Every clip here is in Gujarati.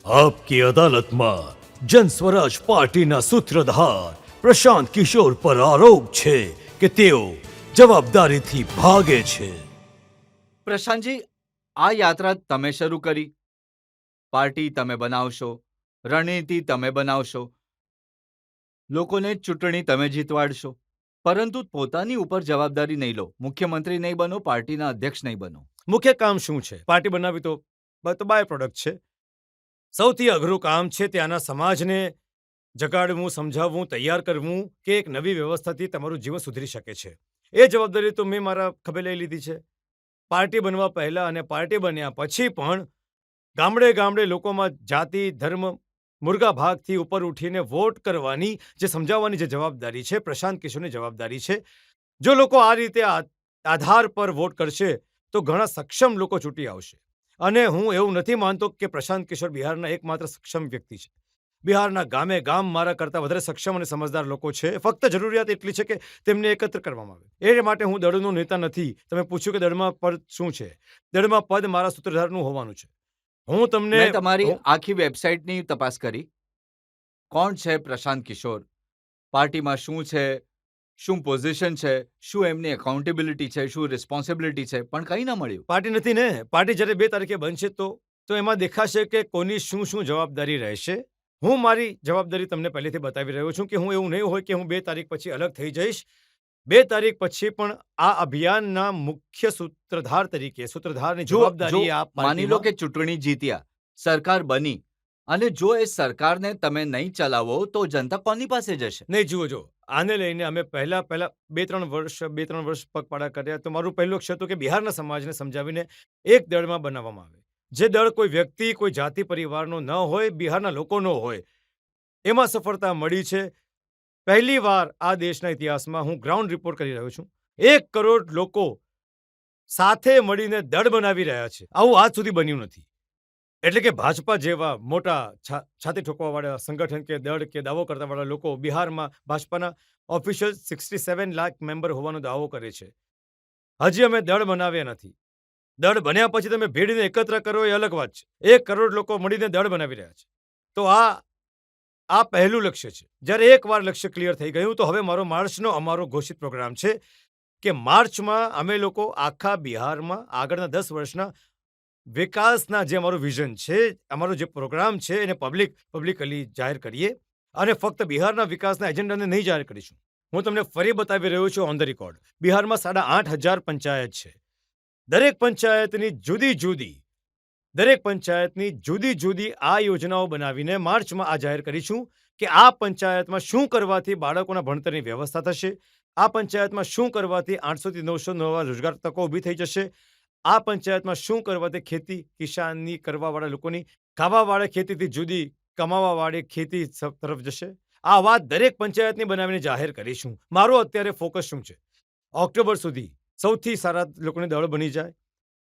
આપકી અદાલતમાં જન સ્વરાજ પાર્ટીના સૂત્રધાર પ્રશાંત કિશોર પર આરોપ છે કે તેઓ જવાબદારીથી ભાગે છે. પ્રશાંતજી, આ યાત્રા તમે શરૂ કરી, પાર્ટી તમે બનાવશો, રણનીતિ તમે બનાવશો, લોકોને ચૂંટણી તમે જીતવાડશો, પરંતુ પોતાની ઉપર જવાબદારી નહીં લો. મુખ્યમંત્રી નહીં બનો, પાર્ટીના અધ્યક્ષ નહીં બનો. મુખ્ય કામ શું છે? પાર્ટી બનાવવી તો બાય પ્રોડક્ટ છે. સૌથી અઘરું કામ છે ત્યાંના સમાજને જગાડવું, સમજાવવું, તૈયાર કરવું કે એક નવી વ્યવસ્થાથી તમારું જીવન સુધરી શકે છે. એ જવાબદારી તો મેં મારા ખભે લઈ લીધી છે. પાર્ટી બનવા પહેલા અને પાર્ટી બન્યા પછી પણ ગામડે ગામડે લોકોમાં જાતિ, ધર્મ, મુર્ગા ભાગથી ઉપર ઉઠીને વોટ કરવાની જે સમજાવવાની જે જવાબદારી છે, પ્રશાંત કિશોરની જવાબદારી છે. જો લોકો આ રીતે આધાર પર વોટ કરશે તો ઘણા સક્ષમ લોકો ચૂંટી આવશે. અને હું એવું નથી માનતો કે પ્રશાંત કિશોર બિહારના એકમાત્ર સક્ષમ વ્યક્તિ છે. બિહારના ગામે ગામ મારા કરતાં વધારે સક્ષમ અને સમજદાર લોકો છે. ફક્ત જરૂરિયાત એટલી છે કે તેમને એકત્ર કરવામાં આવે. એ માટે હું દળનો નેતા નથી. તમે પૂછ્યું કે દળમાં પદ શું છે? દળમાં પદ મારા સૂત્રધારનું હોવાનું છે. હું તમને મેં તમારી આખી વેબસાઇટની તપાસ કરી. કોણ છે પ્રશાંત કિશોર? પાર્ટીમાં શું છે? શું પોઝિશન છે? શું એમની એકાઉન્ટેબિલિટી છે? શું રિસ્પોન્સિબિલિટી છે? પણ કંઈ ન મળ્યું. પાર્ટી નથી ને. પાર્ટી જ્યારે 2 તારીખે બનશે તો એમાં દેખાશે કે કોની શું શું જવાબદારી રહેશે. હું મારી જવાબદારી તમને પહેલેથી બતાવી રહ્યો છું કે હું એવું નહીં હોય કે હું 2 તારીખ પછી અલગ થઈ જઈશ. 2 તારીખ પછી પણ આ અભિયાનના મુખ્ય સૂત્રધારની જવાબદારી આ માની લો કે ચૂંટણી જીત્યા, સરકાર બની, અને જો એ સરકારને તમે નહીં ચલાવો તો જનતા કોની પાસે જશે? નહીં, જુઓ, આને લઈને અમે પહેલા 2-3 વર્ષ પગપાળા કર્યા. તો મારું પહેલું લક્ષ્ય હતું કે બિહારના સમાજને સમજાવીને એક દળમાં બનાવવામાં આવે. જે દળ કોઈ વ્યક્તિ, કોઈ જાતિ પરિવારનો ન હોય, બિહારના લોકોનો હોય. એમાં સફળતા મળી છે. પહેલીવાર આ દેશના ઇતિહાસમાં હું ગ્રાઉન્ડ રિપોર્ટ કરી રહ્યો છું. 1 કરોડ લોકો સાથે મળીને દળ બનાવી રહ્યા છે. આવું આજ સુધી બન્યું નથી. એટલે કે ભાજપા જેવા મોટા છાતી ઠોકવાવાળા સંગઠન કે દળ કે દાવો કરતાવાળા લોકો બિહારમાં ભાજપાના ઓફિશિયલ 67 લાખ મેમ્બર હોવાનો દાવો કરે છે. હજી અમે દળ બનાવ્યા નથી. દળ બન્યા પછી તમે ભીડને એકત્ર કરો એ અલગ વાત છે. 1 કરોડ લોકો મળીને દળ બનાવી રહ્યા છે. તો આ પહેલું લક્ષ્ય છે. જ્યારે એકવાર લક્ષ્ય ક્લિયર થઈ ગયું તો હવે માર્ચનો અમારો ઘોષિત પ્રોગ્રામ છે કે માર્ચમાં અમે લોકો આખા બિહારમાં આગળના 10 વર્ષના વિકાસના જે અમારું વિઝન છે, અમારો જે પ્રોગ્રામ છે એને પબ્લિકલી જાહેર કરીએ. અને ફક્ત બિહારના વિકાસના એજન્ડાને નહીં જાહેર કરીશું. હું તમને ફરી બતાવી રહ્યો છું ઓન ધ રેકોર્ડ. બિહારમાં 8,500 પંચાયત છે. દરેક પંચાયતની જુદી જુદી આ યોજનાઓ બનાવીને માર્ચમાં આ જાહેર કરીશું કે આ પંચાયતમાં શું કરવાથી બાળકોના ભણતરની વ્યવસ્થા થશે. આ પંચાયતમાં શું કરવાથી 800 થી 900 નવા રોજગાર તકો ઊભી થઈ જશે. આ પંચાયતમાં શું કરવાથી ખેતી કિસાની કરવાવાળા લોકોની ખાવાવાળા ખેતીથી જુદી કમાવાવાળી ખેતી તરફ જશે. આ વાત દરેક પંચાયતની બનાવીને જાહેર કરીશું. મારો અત્યારે ફોકસ શું છે? ઓક્ટોબર સુધી સૌથી સારા લોકોની દળ બની જાય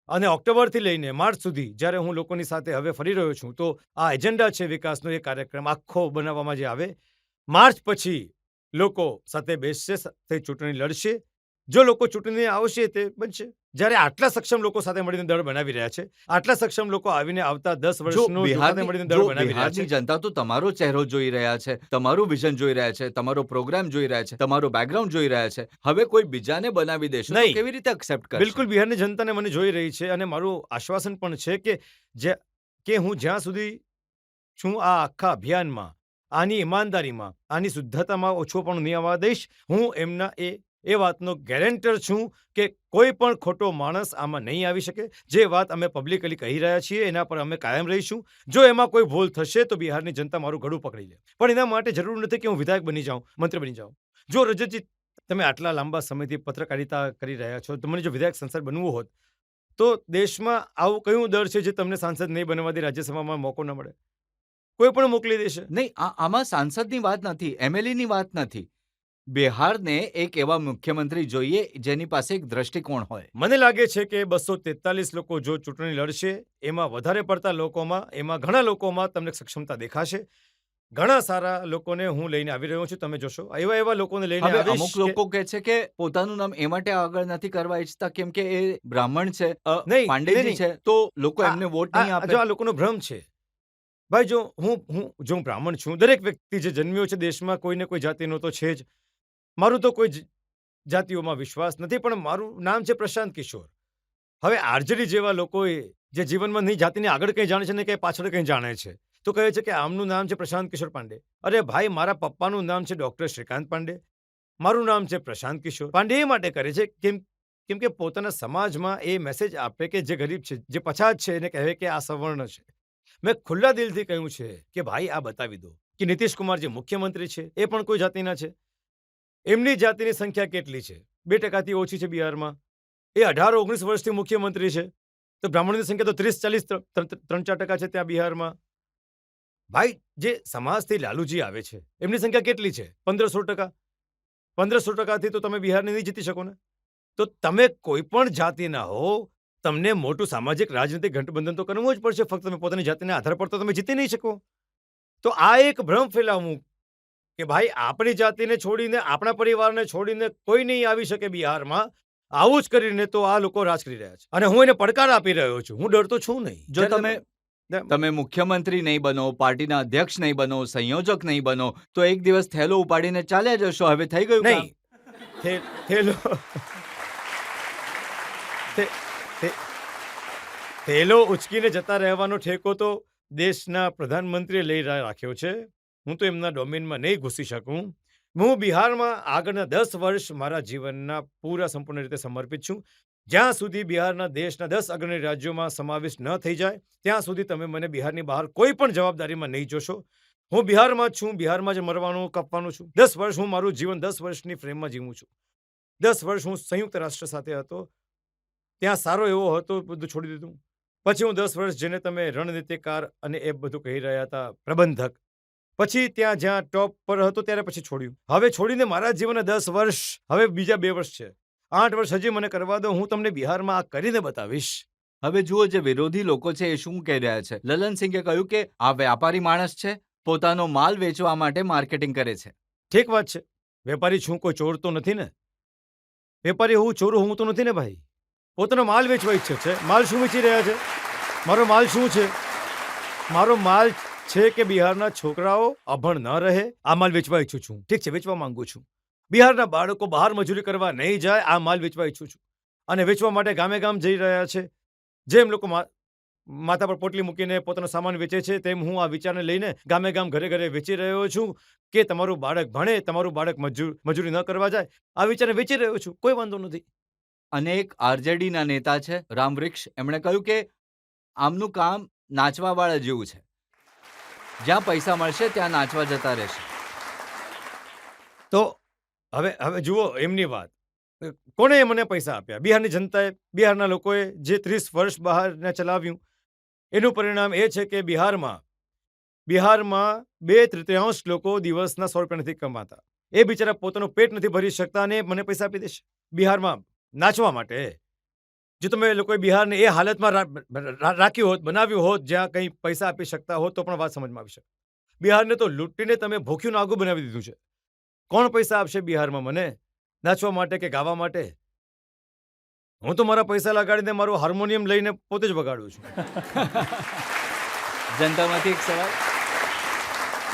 અને ઓક્ટોબરથી લઈને માર્ચ સુધી જ્યારે હું લોકોની સાથે હવે ફરી રહ્યો છું તો આ એજન્ડા છે વિકાસનો એ કાર્યક્રમ આખો બનાવવામાં જે આવે. માર્ચ પછી લોકો સાથે બેસશે, સાથે ચૂંટણી લડશે. જો લોકો ચૂંટણી આવશે તે બનશે. જ્યારે આટલા સક્ષમ લોકો સાથે મળીને દળ બનાવી રહ્યા છે, આટલા સક્ષમ લોકો આવીને આવતા 10 વર્ષનો સાથે મળીને દળ બનાવી રહ્યા છે. બિહારની જનતા તો તમારો ચહેરો જોઈ રહ્યા છે, તમારું વિઝન જોઈ રહ્યા છે, તમારો પ્રોગ્રામ જોઈ રહ્યા છે, તમારો બેકગ્રાઉન્ડ જોઈ રહ્યા છે. હવે કોઈ બીજાને બનાવી દેશો તો કેવી રીતે એક્સેપ્ટ કરશે? બિલકુલ, બિહારની જનતાને મને જોઈ રહી છે અને મારું આશ્વાસન પણ છે કે હું જ્યાં સુધી છું આ આખા અભિયાનમાં, આની ઈમાનદારીમાં, આની શુદ્ધતામાં ઓછો પણ નહીં આવવા દઈશ. હું એમના એ વાતનો ગેરેન્ટર છું કે કોઈ પણ ખોટો માણસ આમાં નહીં આવી શકે. જે વાત અમે પબ્લિકલી કહી રહ્યા છીએ એના પર અમે કાયમ રહીશું. જો એમાં કોઈ ભૂલ થશે તો બિહારની જનતા મારું ગળું પકડી લે. પણ એના માટે જરૂર નથી કે હું વિધાયક બની જાઉં, મંત્રી બની જાઉં. જો રજતજી, તમે આટલા લાંબા સમયથી પત્રકારિતા કરી રહ્યા છો, તમને જો વિધાયક સાંસદ બનવું હોત તો દેશમાં આવું કયું દળ છે જે તમને સાંસદ નહીં બનવા દે, રાજ્યસભામાં મોકો ન મળે? કોઈ પણ મોકલી દેશે. નહીં, આમાં સાંસદની વાત નથી, એમએલએની વાત નથી. બિહારને એક એવા મુખ્યમંત્રી જોઈએ જેની પાસે એક દ્રષ્ટિકોણ હોય. મને લાગે છે કે 243 લોકો જો ચૂંટણી લડશે એમાં વધારે પડતા લોકોમાં, એમાં ઘણા લોકોમાં તમને સક્ષમતા દેખાશે. ઘણા સારા લોકોને હું લઈને આવી રહ્યો છું. તમે જોશો એવા લોકોને લઈને આવીશ. અમુક લોકો કહે છે કે પોતાનું નામ એ માટે આગળ નથી કરવા ઈચ્છતા કેમ કે એ બ્રાહ્મણ છે, પાંડેજી છે, તો લોકો એમને વોટ નહીં આપે. જો આ લોકોનો ભ્રમ છે. ભાઈ જો હું બ્રાહ્મણ છું, દરેક વ્યક્તિ જે જન્મ્યો છે દેશમાં કોઈ ને કોઈ જાતિનો તો છે જ. મારું તો કોઈ જાતિઓમાં વિશ્વાસ નથી, પણ મારું નામ છે પ્રશાંત કિશોર. હવે આરજેડી જેવા લોકોએ જે જીવનમાં નહીં જાતિને આગળ કંઈ જાણે છે ને કંઈ પાછળ કંઈ જાણે છે. તો કહે છે કે આમનું નામ છે પ્રશાંત કિશોર પાંડે. અરે ભાઈ, મારા પપ્પાનું નામ છે ડોક્ટર શ્રીકાંત પાંડે. મારું નામ છે પ્રશાંત કિશોર પાંડે. એ માટે કરે છે કેમ કે પોતાના સમાજમાં એ મેસેજ આપે કે જે ગરીબ છે, જે પછાત છે, એને કહે કે આ સવર્ણ છે. મેં ખુલ્લા દિલથી કહ્યું છે કે ભાઈ આ બતાવી દો કે નીતિશ કુમાર જે મુખ્યમંત્રી છે એ પણ કોઈ જાતિના છે. એમની જાતિની સંખ્યા કેટલી છે? 2% ઓછી છે બિહારમાં. એ 18-19 વર્ષથી મુખ્યમંત્રી છે. તો બ્રાહ્મણોની સંખ્યા તો 30-40 3-4% છે ત્યાં બિહારમાં. ભાઈ, જે સમાજથી લાલુજી આવે છે એમની સંખ્યા કેટલી છે? 15-16%. 15-16%થી તો તમે બિહારને નહીં જીતી શકો ને. તો તમે કોઈ પણ જાતિના હો, તમને મોટું સામાજિક રાજનીતિક ગઠબંધન તો કરવું જ પડશે. ફક્ત તમે પોતાની જાતિના આધાર પર તો તમે જીતી નહીં શકો. તો આ એક ભ્રમ ફેલાવવું કે ભાઈ આપણી જાતિને છોડીને, આપણા પરિવારને છોડીને કોઈ નહીં આવી શકે બિહારમાં. આવું જ કરીને તો આ લોકો રાજ કરી રહ્યા છે અને હું એને પડકાર આપી રહ્યો છું. હું ડરતો છું નહીં. જો તમે મુખ્યમંત્રી નહીં બનો, પાર્ટીના અધ્યક્ષ નહીં બનો, સંયોજક નહીં બનો, તો એક દિવસ થેલો ઉપાડીને ચાલ્યા જશો. હવે થઈ ગયું કામ. નહીં, થેલો થેલો ઉચકીને જતા રહેવાનો ઠેકો તો દેશના પ્રધાનમંત્રીએ લઈ રાખ્યો છે. હું તો એમના ડોમેનમાં નહીં ઘૂસી શકું. હું બિહારમાં આગળના 10 વર્ષ મારા જીવનના પૂરા સંપૂર્ણ રીતે સમર્પિત છું. જ્યાં સુધી બિહારના દેશના 10 અગ્રણી રાજ્યોમાં સમાવેશ ન થઈ જાય ત્યાં સુધી તમે મને બિહારની બહાર કોઈ પણ જવાબદારીમાં નહીં જોશો. હું બિહારમાં જ છું, બિહારમાં જ મરવાનું, કપવાનું છું. 10 વર્ષ હું મારું જીવન 10 વર્ષની ફ્રેમમાં જીવું છું. 10 વર્ષ હું સંયુક્ત રાષ્ટ્ર સાથે હતો, ત્યાં સારો એવો હતો, બધું છોડી દીધું. પછી હું 10 વર્ષ, જેને તમે રણનીતિકાર અને એ બધું કહી રહ્યા હતા, પ્રબંધક, પછી ત્યાં જ્યાં ટોપ પર હતો ત્યારે પછી છોડ્યું. હવે છોડીને મારા જીવનના 10 વર્ષ, હવે બીજા 2 વર્ષ છે. 8 વર્ષ હજી મને કરવા દો. હું તમને બિહારમાં આ કરીને બતાવીશ. હવે જુઓ, જે વિરોધી લોકો છે એ શું કહી રહ્યા છે. લલનસિંહે કહ્યું કે આ વ્યાપારી માણસ છે, પોતાનો માલ વેચવા માટે માર્કેટિંગ કરે છે. ઠીક વાત છે. વેપારી છું, કોઈ ચોર તો નથી ને. વેપારી હું ચોર હું તો નથી ને ભાઈ. પોતાનો માલ વેચવા ઈચ્છે છે. માલ શું વેચી રહ્યા છે? મારો માલ શું છે? મારો માલ છે કે બિહારના છોકરાઓ અભણ ન રહે. આ માલ વેચવા ઈચ્છું છું. ઠીક છે, વેચવા માંગુ છું. બિહારના બાળકો બહાર મજૂરી કરવા નહીં જાય. આ માલ વેચવા ઈચ્છું છું. અને વેચવા માટે ગામે ગામ જઈ રહ્યા છે. જેમ લોકો માથા પર પોટલી મૂકીને પોતાનો સામાન વેચે છે, તેમ હું આ વિચારને લઈને ગામે ગામ, ઘરે ઘરે વેચી રહ્યો છું કે તમારું બાળક ભણે, તમારું બાળક મજૂરી ન કરવા જાય. આ વિચારને વેચી રહ્યો છું. કોઈ વાંધો નથી. અને એક આરજેડીના નેતા છે રામવૃક્ષ, એમણે કહ્યું કે આમનું કામ નાચવાવાળા જેવું છે. જ્યાં પૈસા મળશે ત્યાં નાચવા જતા રહેશે. તો હવે જુઓ એમની વાત. કોણે મને પૈસા આપ્યા? બિહારની જનતાએ, બિહારના લોકોએ, જે 30 વર્ષ બહારને ચલાવ્યું. એનું પરિણામ એ છે કે બિહારમાં 2/3 લોકો દિવસના 100 રૂપિયા નથી કમાતા. એ બિચારા પોતાનું પેટ નથી ભરી શકતા અને મને પૈસા આપી દેશે બિહારમાં નાચવા માટે. જો તમે લોકોએ બિહારને એ હાલતમાં રાખ્યું હોત, બનાવ્યું હોત, જ્યાં કંઈ પૈસા આપી શકતા હોત, તો પણ વાત સમજમાં આવી શકે. બિહારને તો લૂંટીને તમે ભૂખ્યું નાગું બનાવી દીધું છે. કોણ પૈસા આપશે બિહારમાં મને નાચવા માટે કે ગાવા માટે? હું તો મારા પૈસા લગાડીને મારું હાર્મોનિયમ લઈને પોતે જ વગાડું છું. જનતામાંથી એક સવાલ.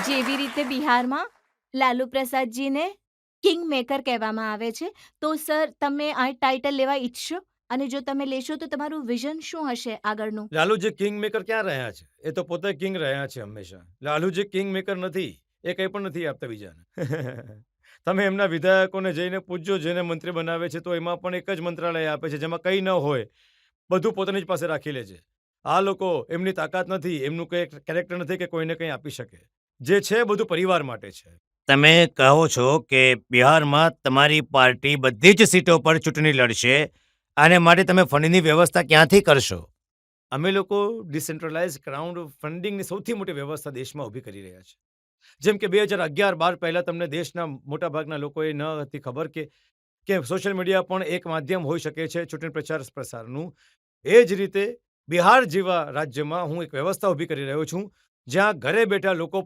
જેવી રીતે બિહારમાં લાલુ પ્રસાદજીને કિંગ મેકર કહેવામાં આવે છે, તો સર તમે આ ટાઇટલ લેવા ઈચ્છશો? અને જો તમે લેશો તો તમારું વિઝન શું હશે આગળનું? લાલુજી કિંગ મેકર ક્યાં રહ્યા છે? એ તો પોતે કિંગ રહ્યા છે હંમેશા. લાલુજી કિંગ મેકર નથી. એ કંઈ પણ નથી આપતા બીજાને. તમે એમના વિધાયકોને જઈને પૂછજો, જેને મંત્રી બનાવે છે, તો એમાં પણ એક જ મંત્રાલય આપે છે જેમાં કંઈ ન હોય. બધું પોતાની જ પાસે રાખી લે છે. આ લોકો, એમની તાકાત નથી, એમનું કંઈ કેરેક્ટર નથી કે કોઈને કંઈ આપી શકે. જે છે બધું પરિવાર માટે છે. તમે કહો છો કે બિહારમાં તમારી પાર્ટી બધી જ સીટો પર ચૂંટણી લડશે, આને માટે તમે ફંડની વ્યવસ્થા ક્યાંથી કરશો? અમે લોકો ડિસેન્ટ્રલાઇઝ ક્રાઉડ ફંડિંગની સૌથી મોટી વ્યવસ્થા દેશમાં ઊભી કરી રહ્યા છે. જેમ કે 2011-12 પહેલા તમને દેશના મોટાભાગના લોકોએ ન હતી ખબર કે સોશિયલ મીડિયા પણ એક માધ્યમ હોઈ શકે છે ચૂંટણી પ્રચાર પ્રસારનું. એ જ રીતે બિહાર જેવા રાજ્યમાં હું એક વ્યવસ્થા ઊભી કરી રહ્યો છું, જ્યાં ઘરે બેઠા લોકો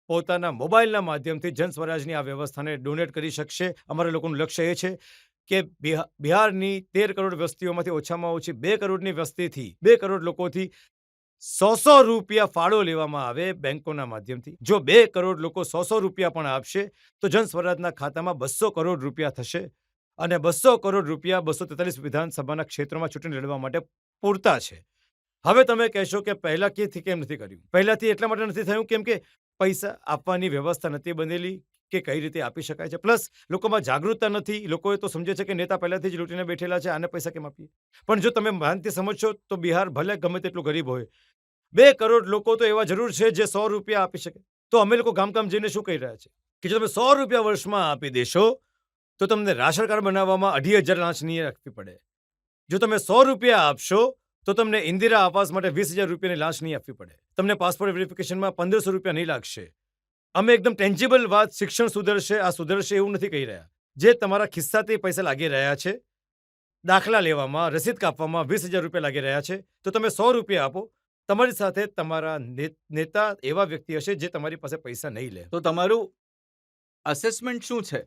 પોતાના મોબાઈલના માધ્યમથી જન સ્વરાજની આ વ્યવસ્થાને ડોનેટ કરી શકશે. અમારા લોકોનું લક્ષ્ય એ છે કે બિહારની 13 કરોડ વસ્તીઓમાંથી ઓછામાં ઓછી 2 કરોડની વસ્તીથી, 2 કરોડ લોકોથી 100 રૂપિયા ફાળો લેવામાં આવે બેંકોના માધ્યમથી. જો 2 કરોડ લોકો 100 રૂપિયા પણ આપશે તો જન સ્વરાજના ખાતામાં 200 કરોડ રૂપિયા થશે અને 200 કરોડ રૂપિયા 243 વિધાનસભાના ક્ષેત્રોમાં ચૂંટણી લડવા માટે પૂરતા છે. હવે તમે કહેશો કે પહેલાથી કેમ નથી કર્યું? પહેલાથી એટલા માટે નથી થયું કેમ કે પૈસા આપવાની વ્યવસ્થા નથી બનેલી કે કઈ રીતે આપી શકાય છે. પ્લસ લોકોમાં જાગૃતતા નથી. લોકોએ તો સમજે છે કે નેતા પહેલાથી જ લૂંટીને બેઠેલા છે, આને પૈસા કેમ આપીએ? પણ જો તમે માનથી સમજશો તો બિહાર ભલે ગમે તેટલું ગરીબ હોય, 2 કરોડ લોકો તો એવા જરૂર છે જે 100 રૂપિયા આપી શકે. તો અમે લોકો ગામ જઈને શું કહી રહ્યા છે કે જો તમે 100 રૂપિયા વર્ષમાં આપી દેશો તો તમને રાશન કાર્ડ બનાવવામાં 2,500 લાંચ નહીં રાખવી પડે. જો તમે 100 રૂપિયા આપશો તો તમને ઇન્દિરા આવાસ માટે 20,000 રૂપિયાની લાંચ નહીં આપવી પડે. તમને પાસપોર્ટ વેરિફિકેશનમાં 1,500 રૂપિયા નહીં લાગશે. અમે એકદમ ટેન્જિબલ વાત, શિક્ષણ સુધરશે, આ સુધરશે એવું નથી કહી રહ્યા. જે તમારા ખિસ્સાથી પૈસા લાગી રહ્યા છે, દાખલા લેવામાં, રસીદ કાપવામાં 20,000 રૂપિયા લાગી રહ્યા છે, તો તમે 100 રૂપિયા આપો. તમારી સાથે તમારા નેતા એવા વ્યક્તિ હશે જે તમારી પાસે પૈસા નહીં લે. તો તમારું અસેસમેન્ટ શું છે?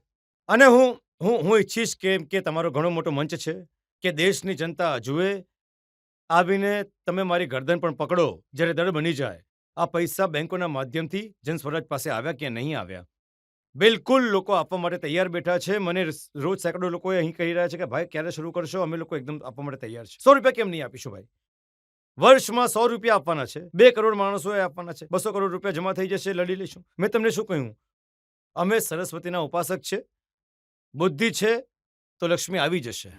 અને હું ઈચ્છીશ કે તમારો ઘણો મોટો મંચ છે કે દેશની જનતા જુએ, આવીને તમે મારી ગરદન પણ પકડો જ્યારે દળ બની જાય. આ પૈસા બેંકોના માધ્યમથી જન સ્વરાજ પાસે આવ્યા કે નહીં આવ્યા? બિલકુલ લોકો આપવા માટે તૈયાર બેઠા છે. મને રોજ સેંકડો લોકો અહીં કહી રહ્યા છે કે ભાઈ ક્યારે શરૂ કરશો? અમે લોકો એકદમ આપવા માટે તૈયાર છે. 100 રૂપિયા કેમ નહીં આપીશું ભાઈ? વર્ષમાં 100 રૂપિયા આપવાના છે. 2 કરોડ માણસોએ આપવાના છે. 200 કરોડ રૂપિયા જમા થઈ જશે, લડી લઈશું. મેં તમને શું કહ્યું? અમે સરસ્વતીના ઉપાસક છે. બુદ્ધિ છે તો લક્ષ્મી આવી જશે.